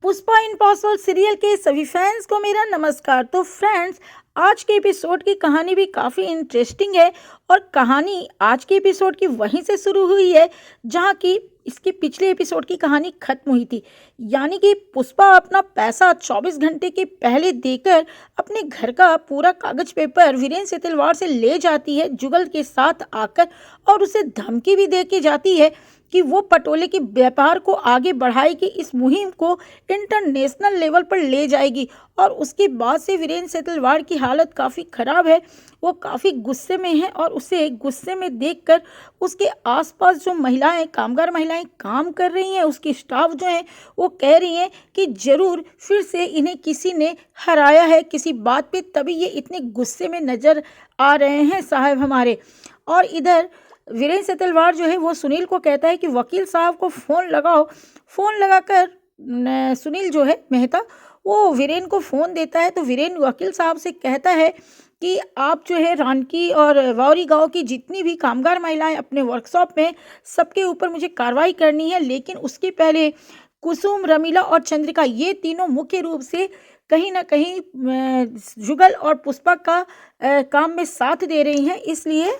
Pushpa impossible serial के सभी fans को मेरा नमस्कार। तो फ्रेंड्स, आज के एपिसोड की कहानी भी काफ़ी इंटरेस्टिंग है और कहानी आज के एपिसोड की वहीं से शुरू हुई है जहां की इसके पिछले एपिसोड की कहानी खत्म हुई थी। यानी कि पुष्पा अपना पैसा 24 घंटे के पहले देकर अपने घर का पूरा कागज पेपर वीरेंद्र सेतलवाड़ से ले जाती है जुगल के साथ आकर, और उसे धमकी भी दे के जाती है कि वो पटोले के व्यापार को आगे बढ़ाएगी, इस मुहिम को इंटरनेशनल लेवल पर ले जाएगी। और उसके बाद से वीरेंद्र सेतलवाड़ की हालत काफ़ी ख़राब है, वो काफ़ी गुस्से में है और उसे गुस्से में देखकर उसके आसपास जो महिलाएं, कामगार महिलाएं काम कर रही हैं, उसकी स्टाफ जो है वो कह रही हैं कि ज़रूर फिर से इन्हें किसी ने हराया है किसी बात पे, तभी ये इतने गुस्से में नज़र आ रहे हैं साहब हमारे। और इधर वीरेंद्र सेतलवाड़ जो है वो सुनील को कहता है कि वकील साहब को फ़ोन लगाओ। फ़ोन लगाकर सुनील जो है मेहता वो वीरेंद्र को फ़ोन देता है। तो वीरेंद्र वकील साहब से कहता है कि आप जो है रानकी और वावरी गांव की जितनी भी कामगार महिलाएं अपने वर्कशॉप में, सबके ऊपर मुझे कार्रवाई करनी है, लेकिन उसके पहले कुसुम, रमीला और चंद्रिका ये तीनों मुख्य रूप से कहीं ना कहीं जुगल और पुष्पा का काम में साथ दे रही हैं, इसलिए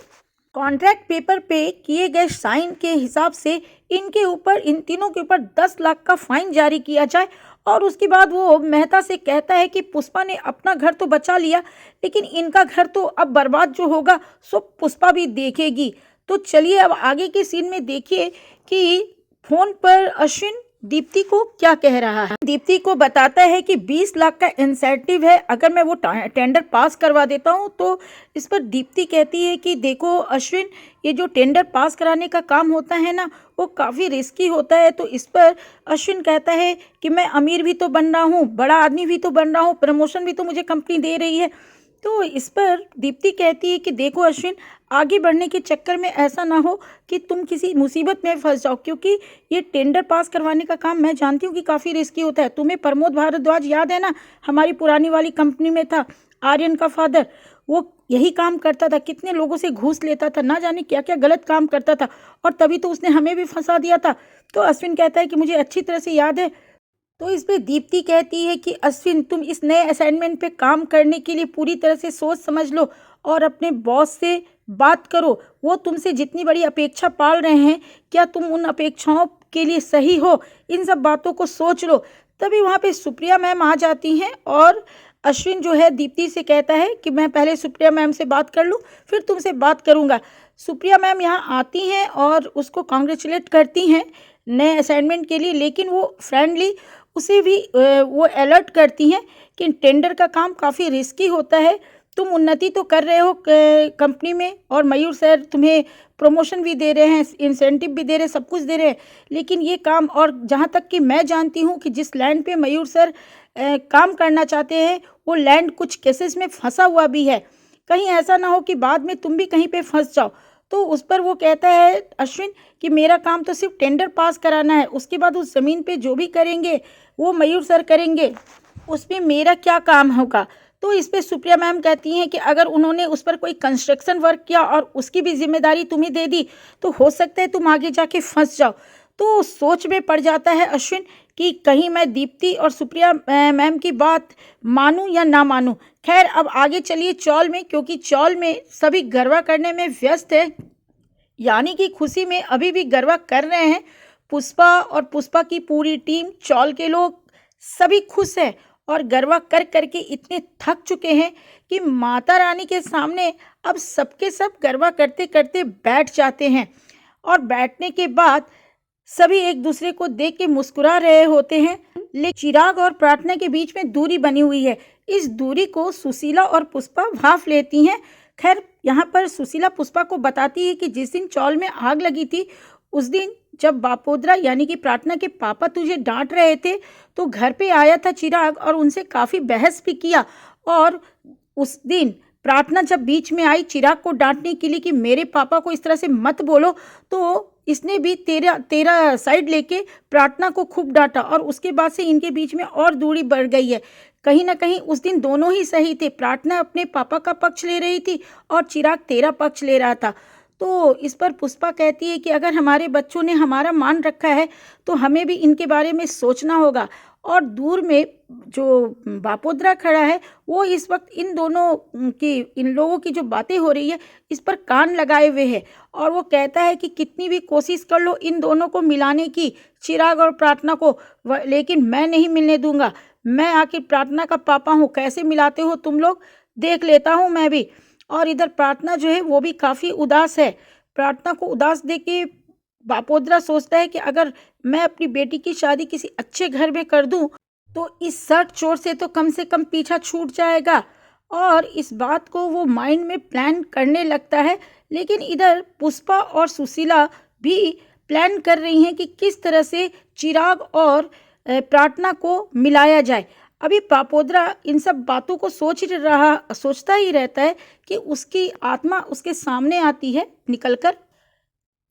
कॉन्ट्रैक्ट पेपर पे किए गए साइन के हिसाब से इनके ऊपर, इन तीनों के ऊपर 10 लाख का फाइन जारी किया जाए। और उसके बाद वो मेहता से कहता है कि पुष्पा ने अपना घर तो बचा लिया, लेकिन इनका घर तो अब बर्बाद जो होगा सो पुष्पा भी देखेगी। तो चलिए अब आगे के सीन में देखिए कि फोन पर अश्विन दीप्ति को क्या कह रहा है। दीप्ति को बताता है कि 20 लाख का इंसेंटिव है अगर मैं वो टेंडर पास करवा देता हूँ। तो इस पर दीप्ति कहती है कि देखो अश्विन, ये जो टेंडर पास कराने का काम होता है ना, वो काफ़ी रिस्की होता है। तो इस पर अश्विन कहता है कि मैं अमीर भी तो बन रहा हूँ, बड़ा आदमी भी तो बन रहा हूँ, प्रमोशन भी तो मुझे कंपनी दे रही है। तो इस पर दीप्ति कहती है कि देखो अश्विन, आगे बढ़ने के चक्कर में ऐसा ना हो कि तुम किसी मुसीबत में फंस जाओ, क्योंकि ये टेंडर पास करवाने का काम मैं जानती हूँ कि काफ़ी रिस्की होता है। तुम्हें प्रमोद भारद्वाज याद है ना, हमारी पुरानी वाली कंपनी में था, आर्यन का फादर, वो यही काम करता था, कितने लोगों से घूस लेता था, ना जाने क्या क्या गलत काम करता था, और तभी तो उसने हमें भी फंसा दिया था। तो अश्विन कहता है कि मुझे अच्छी तरह से याद है। तो इस पे दीप्ति कहती है कि अश्विन, तुम इस नए असाइनमेंट पे काम करने के लिए पूरी तरह से सोच समझ लो और अपने बॉस से बात करो। वो तुमसे जितनी बड़ी अपेक्षा पाल रहे हैं, क्या तुम उन अपेक्षाओं के लिए सही हो, इन सब बातों को सोच लो। तभी वहाँ पे सुप्रिया मैम आ जाती हैं और अश्विन जो है दीप्ति से कहता है कि मैं पहले सुप्रिया मैम से बात कर लूँ, फिर तुमसे बात करूँगा। सुप्रिया मैम यहाँ आती हैं और उसको कॉन्ग्रेचुलेट करती हैं नए असाइनमेंट के लिए, लेकिन वो फ्रेंडली उसे भी वो अलर्ट करती हैं कि टेंडर का काम काफ़ी रिस्की होता है, तुम उन्नति तो कर रहे हो कंपनी में, और मयूर सर तुम्हें प्रमोशन भी दे रहे हैं, इंसेंटिव भी दे रहे हैं, सब कुछ दे रहे हैं, लेकिन ये काम, और जहाँ तक कि मैं जानती हूँ कि जिस लैंड पे मयूर सर काम करना चाहते हैं वो लैंड कुछ केसेस में फंसा हुआ भी है, कहीं ऐसा ना हो कि बाद में तुम भी कहीं पे फंस जाओ। तो उस पर वो कहता है अश्विन कि मेरा काम तो सिर्फ टेंडर पास कराना है, उसके बाद उस ज़मीन पे जो भी करेंगे वो मयूर सर करेंगे, उसमें मेरा क्या काम होगा। तो इस पे सुप्रिया मैम कहती हैं कि अगर उन्होंने उस पर कोई कंस्ट्रक्शन वर्क किया और उसकी भी जिम्मेदारी तुम्हें दे दी तो हो सकता है तुम आगे जाके फंस जाओ। तो सोच में पड़ जाता है अश्विन कि कहीं मैं दीप्ति और सुप्रिया मैम की बात मानूं या ना मानूं। खैर अब आगे चलिए चौल में, क्योंकि चौल में सभी गरबा करने में व्यस्त है, यानी कि खुशी में अभी भी गरबा कर रहे हैं। पुष्पा और पुष्पा की पूरी टीम, चौल के लोग सभी खुश हैं और गरबा कर करके इतने थक चुके हैं कि माता रानी के सामने अब सबके सब गरबा करते करते बैठ जाते हैं। और बैठने के बाद सभी एक दूसरे को देख के मुस्कुरा रहे होते हैं, लेकिन चिराग और प्रार्थना के बीच में दूरी बनी हुई है। इस दूरी को सुशीला और पुष्पा भांप लेती हैं। खैर यहाँ पर सुशीला पुष्पा को बताती है कि जिस दिन चौल में आग लगी थी, उस दिन जब बापोद्रा यानी कि प्रार्थना के पापा तुझे डांट रहे थे, तो घर पे आया था चिराग और उनसे काफ़ी बहस भी किया। और उस दिन प्रार्थना जब बीच में आई चिराग को डांटने के लिए कि मेरे पापा को इस तरह से मत बोलो, तो इसने भी तेरा साइड लेके प्रार्थना को खूब डांटा, और उसके बाद से इनके बीच में और दूरी बढ़ गई है। कहीं ना कहीं उस दिन दोनों ही सही थे, प्रार्थना अपने पापा का पक्ष ले रही थी और चिराग तेरा पक्ष ले रहा था। तो इस पर पुष्पा कहती है कि अगर हमारे बच्चों ने हमारा मान रखा है तो हमें भी इनके बारे में सोचना होगा। और दूर में जो बापोद्रा खड़ा है वो इस वक्त इन दोनों की इन लोगों की जो बातें हो रही है इस पर कान लगाए हुए है। और वो कहता है कि कितनी भी कोशिश कर लो इन दोनों को मिलाने की, चिराग और प्रार्थना को, लेकिन मैं नहीं मिलने दूंगा। मैं आखिर प्रार्थना का पापा हूँ, कैसे मिलाते हो तुम लोग, देख लेता हूँ मैं भी। और इधर प्रार्थना जो है वो भी काफ़ी उदास है। प्रार्थना को उदास देख के बापोद्रा सोचता है कि अगर मैं अपनी बेटी की शादी किसी अच्छे घर में कर दूं तो इस सर्ट चोर से तो कम से कम पीछा छूट जाएगा। और इस बात को वो माइंड में प्लान करने लगता है। लेकिन इधर पुष्पा और सुशीला भी प्लान कर रही हैं कि किस तरह से चिराग और प्रार्थना को मिलाया जाए। अभी बापोद्रा इन सब बातों को सोचता ही रहता है कि उसकी आत्मा उसके सामने आती है निकलकर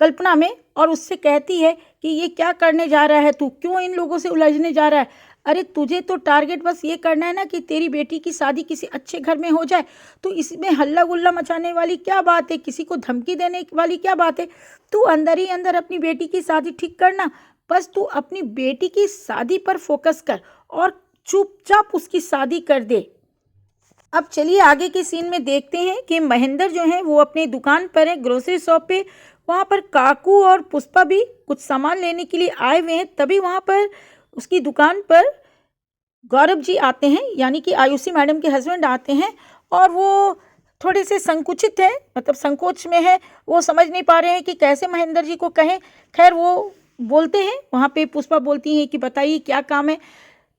कल्पना में, और उससे कहती है कि ये क्या करने जा रहा है, तू क्यों इन लोगों से उलझने जा रहा है। अरे तुझे तो टारगेट बस ये करना है ना कि तेरी बेटी की शादी किसी अच्छे घर में हो जाए, तो इसमें हल्ला गुल्ला मचाने वाली क्या बात है, किसी को धमकी देने वाली क्या बात है। तू अंदर ही अंदर अपनी बेटी की शादी ठीक करना, बस तू अपनी बेटी की शादी पर फोकस कर और चुपचाप उसकी शादी कर दे। अब चलिए आगे के सीन में देखते हैं कि महेंद्र जो है वो अपने दुकान पर है, ग्रोसरी शॉप पे। वहाँ पर काकू और पुष्पा भी कुछ सामान लेने के लिए आए हुए हैं। तभी वहाँ पर उसकी दुकान पर गौरव जी आते हैं, यानी कि आयुषी मैडम के हस्बैंड आते हैं। और वो थोड़े से संकुचित हैं, मतलब संकोच में है, वो समझ नहीं पा रहे हैं कि कैसे महेंद्र जी को कहें। खैर वो बोलते हैं, वहाँ पे पुष्पा बोलती हैं कि बताइए क्या काम है।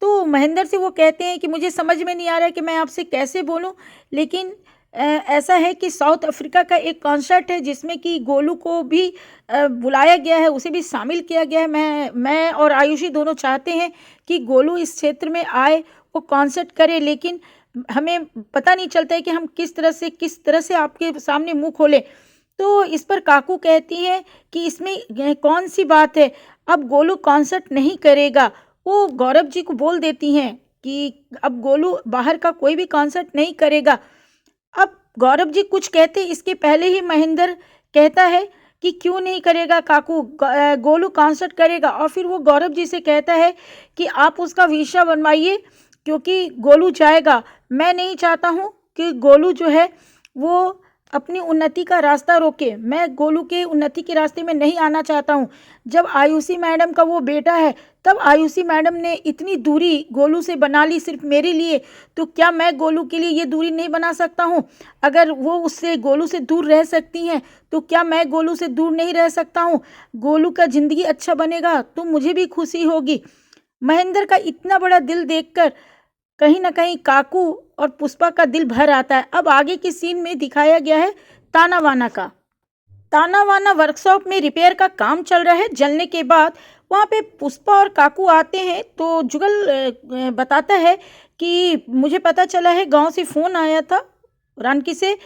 तो महेंद्र से वो कहते हैं कि मुझे समझ में नहीं आ रहा है कि मैं आपसे कैसे बोलूं, लेकिन ऐसा है कि साउथ अफ्रीका का एक कॉन्सर्ट है जिसमें कि गोलू को भी बुलाया गया है, उसे भी शामिल किया गया है। मैं और आयुषी दोनों चाहते हैं कि गोलू इस क्षेत्र में आए, वो कॉन्सर्ट करे, लेकिन हमें पता नहीं चलता है कि हम किस तरह से आपके सामने मुंह खोलें। तो इस पर काकू कहती है कि इसमें कौन सी बात है, अब गोलू कॉन्सर्ट नहीं करेगा। वो गौरव जी को बोल देती हैं कि अब गोलू बाहर का कोई भी कॉन्सर्ट नहीं करेगा। अब गौरव जी कुछ कहते इसके पहले ही महेंद्र कहता है कि क्यों नहीं करेगा काकू, गोलू कॉन्सर्ट करेगा। और फिर वो गौरव जी से कहता है कि आप उसका वीज़ा बनवाइए क्योंकि गोलू जाएगा। मैं नहीं चाहता हूँ कि गोलू जो है वो अपनी उन्नति का रास्ता रोके, मैं गोलू के उन्नति के रास्ते में नहीं आना चाहता हूँ। जब आयुषी मैडम का वो बेटा है तब आयुषी मैडम ने इतनी दूरी गोलू से बना ली सिर्फ मेरे लिए, तो क्या मैं गोलू के लिए ये दूरी नहीं बना सकता हूँ। अगर वो उससे गोलू से दूर रह सकती हैं तो क्या मैं गोलू से दूर नहीं रह सकता हूँ। गोलू का ज़िंदगी अच्छा बनेगा तो मुझे भी खुशी होगी। महेंद्र का इतना बड़ा दिल देखकर कहीं ना कहीं काकू और पुष्पा का दिल भर आता है। अब आगे के सीन में दिखाया गया है तानावाना का। तानावाना वर्कशॉप में रिपेयर का काम चल रहा है। जलने के बाद वहाँ पे पुष्पा और काकू आते हैं तो जुगल बताता है कि मुझे पता चला है, गांव से फ़ोन आया था रानकी से।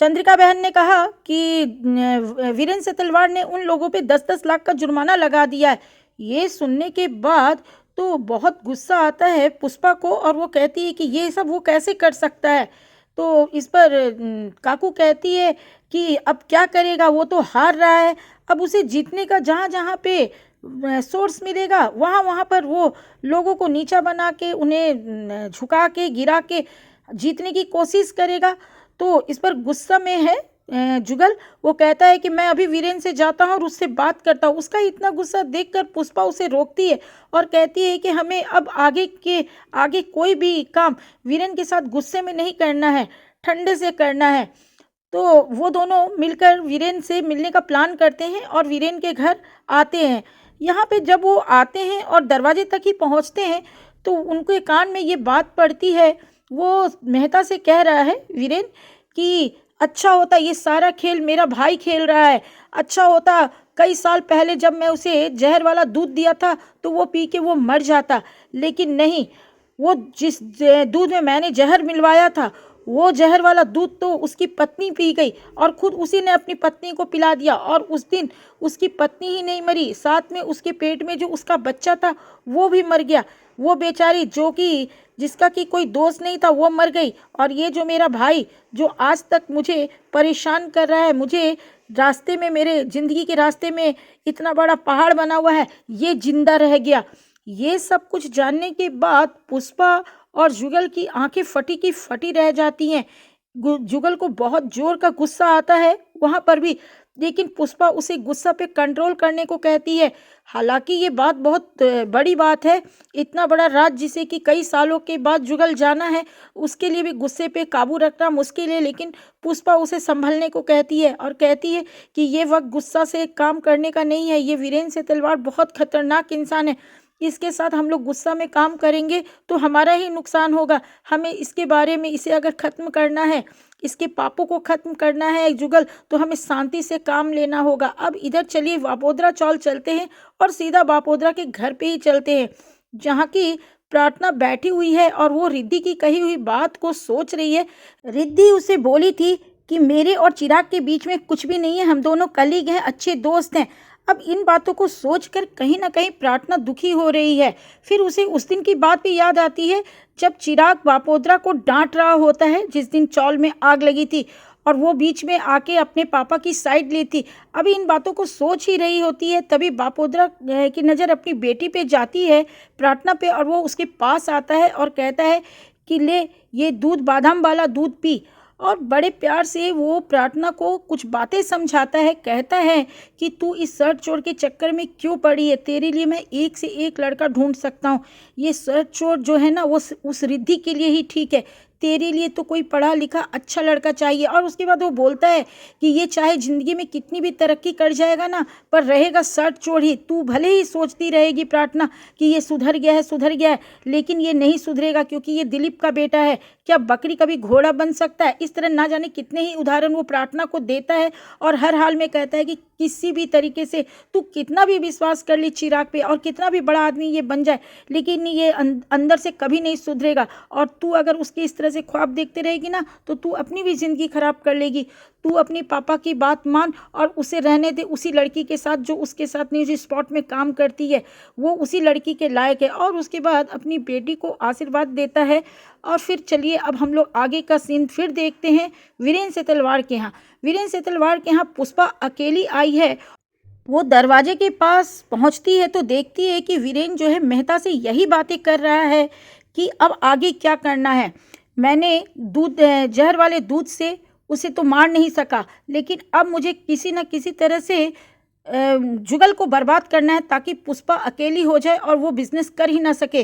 चंद्रिका बहन ने कहा कि वीरेंद्र से तलवार ने उन लोगों पे 10-10 लाख का जुर्माना लगा दिया है। ये सुनने के बाद तो बहुत गुस्सा आता है पुष्पा को, और वो कहती है कि ये सब वो कैसे कर सकता है। तो इस पर काकू कहती है कि अब क्या करेगा, वो तो हार रहा है, अब उसे जीतने का जहाँ जहाँ पे सोर्स मिलेगा वहाँ वहाँ पर वो लोगों को नीचा बना के, उन्हें झुका के, गिरा के जीतने की कोशिश करेगा। तो इस पर गुस्सा में है जुगल। वो कहता है कि मैं अभी वीरेन से जाता हूँ और उससे बात करता हूँ। उसका इतना गुस्सा देखकर पुष्पा उसे रोकती है और कहती है कि हमें अब आगे कोई भी काम वीरेन के साथ गुस्से में नहीं करना है, ठंडे से करना है। तो वो दोनों मिलकर वीरेन से मिलने का प्लान करते हैं और वीरेन के घर आते हैं। यहाँ पे जब वो आते हैं और दरवाजे तक ही पहुँचते हैं तो उनके कान में ये बात पड़ती है। वो मेहता से कह रहा है वीरेन कि अच्छा होता ये सारा खेल मेरा भाई खेल रहा है, अच्छा होता कई साल पहले जब मैं उसे जहर वाला दूध दिया था तो वो पी के वो मर जाता, लेकिन नहीं, वो जिस दूध में मैंने जहर मिलवाया था वो जहर वाला दूध तो उसकी पत्नी पी गई और खुद उसी ने अपनी पत्नी को पिला दिया। और उस दिन उसकी पत्नी ही नहीं मरी, साथ में उसके पेट में जो उसका बच्चा था वो भी मर गया। वो बेचारी जो कि जिसका कि कोई दोष नहीं था वो मर गई। और ये जो मेरा भाई जो आज तक मुझे परेशान कर रहा है, मुझे रास्ते में, मेरे ज़िंदगी के रास्ते में इतना बड़ा पहाड़ बना हुआ है, ये जिंदा रह गया। ये सब कुछ जानने के बाद पुष्पा और जुगल की आंखें फटी की फटी रह जाती हैं। जुगल को बहुत जोर का गुस्सा आता है वहाँ पर भी, लेकिन पुष्पा उसे गुस्सा पे कंट्रोल करने को कहती है। हालांकि ये बात बहुत बड़ी बात है। इतना बड़ा राज जिसे कि कई सालों के बाद जुगल जाना है, उसके लिए भी गुस्से पे काबू रखना मुश्किल है। लेकिन पुष्पा उसे संभलने को कहती है और कहती है कि ये वक्त गुस्सा से काम करने का नहीं है। ये वीरेंद्र से तलवार बहुत खतरनाक इंसान है, इसके साथ हम लोग गुस्सा में काम करेंगे तो हमारा ही नुकसान होगा। हमें इसके बारे में, इसे अगर ख़त्म करना है, इसके पापों को ख़त्म करना है जुगल, तो हमें शांति से काम लेना होगा। अब इधर चलिए बापोद्रा चौल चलते हैं और सीधा बापोद्रा के घर पे ही चलते हैं, जहाँ की प्रार्थना बैठी हुई है और वो रिद्धि की कही हुई बात को सोच रही है। रिद्धि उसे बोली थी कि मेरे और चिराग के बीच में कुछ भी नहीं है, हम दोनों कलीग हैं, अच्छे दोस्त हैं। अब इन बातों को सोचकर कहीं ना कहीं प्रार्थना दुखी हो रही है। फिर उसे उस दिन की बात भी याद आती है जब चिराग बापोद्रा को डांट रहा होता है, जिस दिन चौल में आग लगी थी और वो बीच में आके अपने पापा की साइड ली थी। अभी इन बातों को सोच ही रही होती है, तभी बापोद्रा की नज़र अपनी बेटी पे जाती है, प्रार्थना पे, और वो उसके पास आता है और कहता है कि ले ये दूध, बादाम वाला दूध पी। और बड़े प्यार से वो प्रार्थना को कुछ बातें समझाता है। कहता है कि तू इस शर्ट चोर के चक्कर में क्यों पड़ी है, तेरे लिए मैं एक से एक लड़का ढूंढ सकता हूँ। ये शर्ट चोर जो है ना वो उस रिद्धि के लिए ही ठीक है, तेरे लिए तो कोई पढ़ा लिखा अच्छा लड़का चाहिए। और उसके बाद वो बोलता है कि ये चाहे ज़िंदगी में कितनी भी तरक्की कर जाएगा ना, पर रहेगा शर्ट चोर ही। तू भले ही सोचती रहेगी प्रार्थना कि ये सुधर गया है, सुधर गया है, लेकिन ये नहीं सुधरेगा, क्योंकि ये दिलीप का बेटा है। क्या बकरी कभी घोड़ा बन सकता है? इस तरह ना जाने कितने ही उदाहरण वो प्रार्थना को देता है और हर हाल में कहता है कि किसी भी तरीके से तू कितना भी विश्वास कर ली चिराग पे और कितना भी बड़ा आदमी ये बन जाए, लेकिन ये अंदर से कभी नहीं सुधरेगा। और तू अगर उसके इस तरह से ख्वाब देखते रहेगी ना तो तू अपनी भी ज़िंदगी खराब कर लेगी। तू अपने पापा की बात मान और उसे रहने दे उसी लड़की के साथ जो उसके साथ न्यूज स्पॉट में काम करती है, वो उसी लड़की के लायक है। और उसके बाद अपनी बेटी को आशीर्वाद देता है। और फिर चलिए अब हम लोग आगे का सीन फिर देखते हैं वीरेंद्र से तलवार के यहाँ। वीरेंद्र से तलवार के यहाँ पुष्पा अकेली आई है। वो दरवाजे के पास पहुंचती है तो देखती है कि वीरेंद्र जो है मेहता से यही बातें कर रहा है कि अब आगे क्या करना है। मैंने दूध, जहर वाले दूध से उसे तो मार नहीं सका, लेकिन अब मुझे किसी न किसी तरह से जुगल को बर्बाद करना है ताकि पुष्पा अकेली हो जाए और वो बिजनेस कर ही ना सके।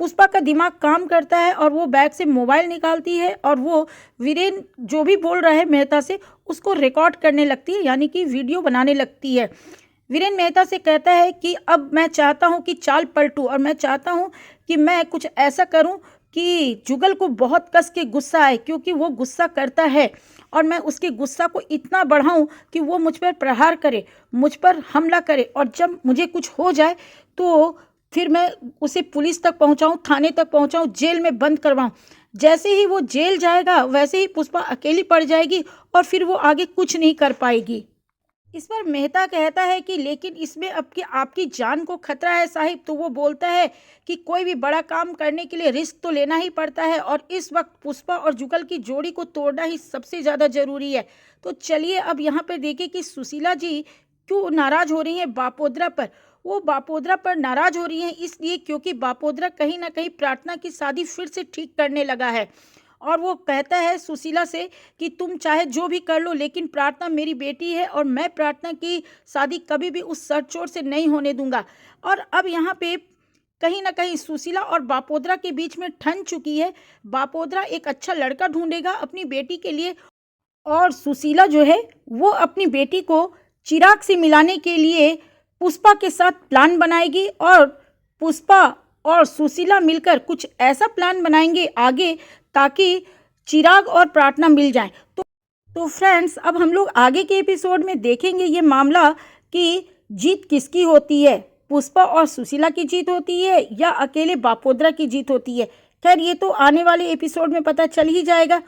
पुष्पा का दिमाग काम करता है और वो बैग से मोबाइल निकालती है और वो वीरेन जो भी बोल रहा है मेहता से उसको रिकॉर्ड करने लगती है, यानी कि वीडियो बनाने लगती है। वीरेन मेहता से कहता है कि अब मैं चाहता हूँ कि चाल पलटूँ और मैं चाहता हूँ कि मैं कुछ ऐसा करूँ कि जुगल को बहुत कस के गुस्सा आए, क्योंकि वो गुस्सा करता है और मैं उसके गुस्सा को इतना बढ़ाऊं कि वो मुझ पर प्रहार करे, मुझ पर हमला करे, और जब मुझे कुछ हो जाए तो फिर मैं उसे पुलिस तक पहुंचाऊं, थाने तक पहुंचाऊं, जेल में बंद करवाऊं। जैसे ही वो जेल जाएगा वैसे ही पुष्पा अकेली पड़ जाएगी और फिर वो आगे कुछ नहीं कर पाएगी। इस पर मेहता कहता है कि लेकिन इसमें आपकी जान को खतरा है साहिब। तो वो बोलता है कि कोई भी बड़ा काम करने के लिए रिस्क तो लेना ही पड़ता है और इस वक्त पुष्पा और जुगल की जोड़ी को तोड़ना ही सबसे ज़्यादा ज़रूरी है। तो चलिए अब यहाँ पर देखें कि सुशीला जी क्यों नाराज़ हो रही हैं बापोद्रा पर। वो बापोद्रा पर नाराज़ हो रही हैं इसलिए क्योंकि बापोद्रा कहीं ना कहीं प्रार्थना की शादी फिर से ठीक करने लगा है। और वो कहता है सुशीला से कि तुम चाहे जो भी कर लो, लेकिन प्रार्थना मेरी बेटी है और मैं प्रार्थना की शादी कभी भी उस सरचोर से नहीं होने दूंगा। और अब यहाँ पे कहीं ना कहीं सुशीला और बापोद्रा के बीच में ठन चुकी है। बापोद्रा एक अच्छा लड़का ढूंढेगा अपनी बेटी के लिए और सुशीला जो है वो अपनी बेटी को चिराग से मिलाने के लिए पुष्पा के साथ प्लान बनाएगी और पुष्पा और सुशीला मिलकर कुछ ऐसा प्लान बनाएंगे आगे ताकि चिराग और प्रार्थना मिल जाएं। तो फ्रेंड्स अब हम लोग आगे के एपिसोड में देखेंगे ये मामला कि जीत किसकी होती है, पुष्पा और सुशीला की जीत होती है या अकेले बापोद्रा की जीत होती है। खैर ये तो आने वाले एपिसोड में पता चल ही जाएगा।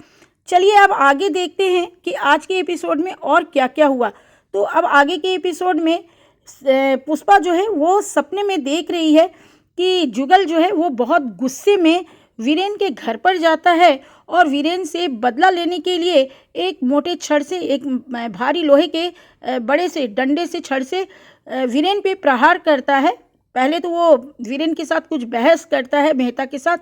चलिए अब आगे देखते हैं कि आज के एपिसोड में और क्या क्या हुआ। तो अब आगे के एपिसोड में पुष्पा जो है वो सपने में देख रही है कि जुगल जो है वो बहुत गुस्से में वीरेन के घर पर जाता है और वीरेन से बदला लेने के लिए एक मोटे छड़ से, एक भारी लोहे के बड़े से डंडे से, छड़ से वीरेन पे प्रहार करता है। पहले तो वो वीरेन के साथ कुछ बहस करता है, मेहता के साथ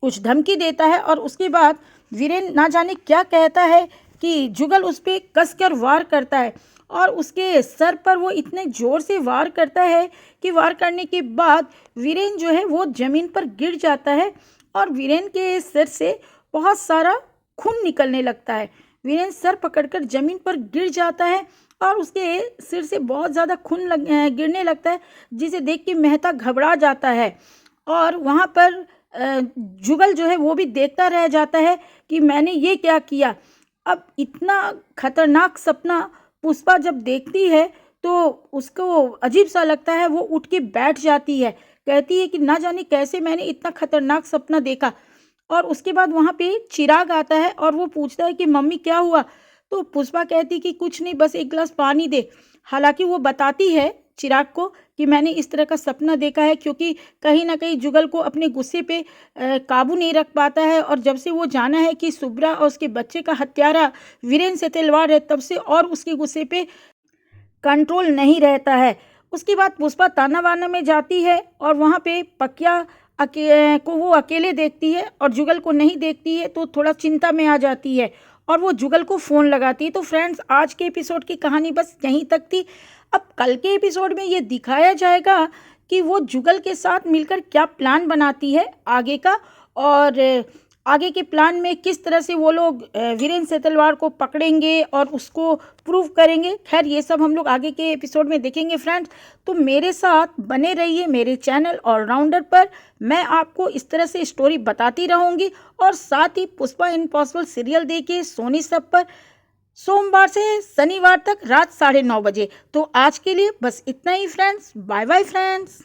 कुछ धमकी देता है और उसके बाद वीरेन ना जाने क्या कहता है कि जुगल उस पर कसकर वार करता है और उसके सर पर वो इतने ज़ोर से वार करता है कि वार करने के बाद वीरेन जो है वो ज़मीन पर गिर जाता है और वीरेन के सिर से बहुत सारा खून निकलने लगता है। वीरेन सर पकड़कर ज़मीन पर गिर जाता है और उसके सिर से बहुत ज़्यादा खून गिरने लगता है, जिसे देख के मेहता घबरा जाता है और वहाँ पर जुगल जो है वो भी देखता रह जाता है कि मैंने ये क्या किया। अब इतना खतरनाक सपना पुष्पा जब देखती है तो उसको अजीब सा लगता है, वो उठ के बैठ जाती है, कहती है कि ना जाने कैसे मैंने इतना खतरनाक सपना देखा। और उसके बाद वहाँ पे चिराग आता है और वो पूछता है कि मम्मी क्या हुआ। तो पुष्पा कहती कि कुछ नहीं, बस एक गिलास पानी दे। हालांकि वो बताती है चिराग को कि मैंने इस तरह का सपना देखा है, क्योंकि कहीं ना कहीं जुगल को अपने गुस्से पे काबू नहीं रख पाता है और जब से वो जाना है कि सुब्रा और उसके बच्चे का हत्यारा वीरेन सेतेलवार है, तब से और उसके गुस्से पे कंट्रोल नहीं रहता है। उसके बाद पुष्पा ताना बाना में जाती है और वहाँ पे पकिया को वो अकेले देखती है और जुगल को नहीं देखती है, तो थोड़ा चिंता में आ जाती है और वो जुगल को फ़ोन लगाती है। तो फ्रेंड्स, आज के एपिसोड की कहानी बस यहीं तक थी। अब कल के एपिसोड में ये दिखाया जाएगा कि वो जुगल के साथ मिलकर क्या प्लान बनाती है आगे का, और आगे के प्लान में किस तरह से वो लोग वीरेन सेतलवार को पकड़ेंगे और उसको प्रूव करेंगे। खैर ये सब हम लोग आगे के एपिसोड में देखेंगे फ्रेंड्स। तो मेरे साथ बने रहिए मेरे चैनल ऑलराउंडर पर। मैं आपको इस तरह से स्टोरी बताती रहूँगी और साथ ही पुष्पा इम्पॉसिबल सीरियल देखिए सोनी सब पर, सोमवार से शनिवार तक रात 9:30 बजे। तो आज के लिए बस इतना ही फ्रेंड्स। Bye bye friends.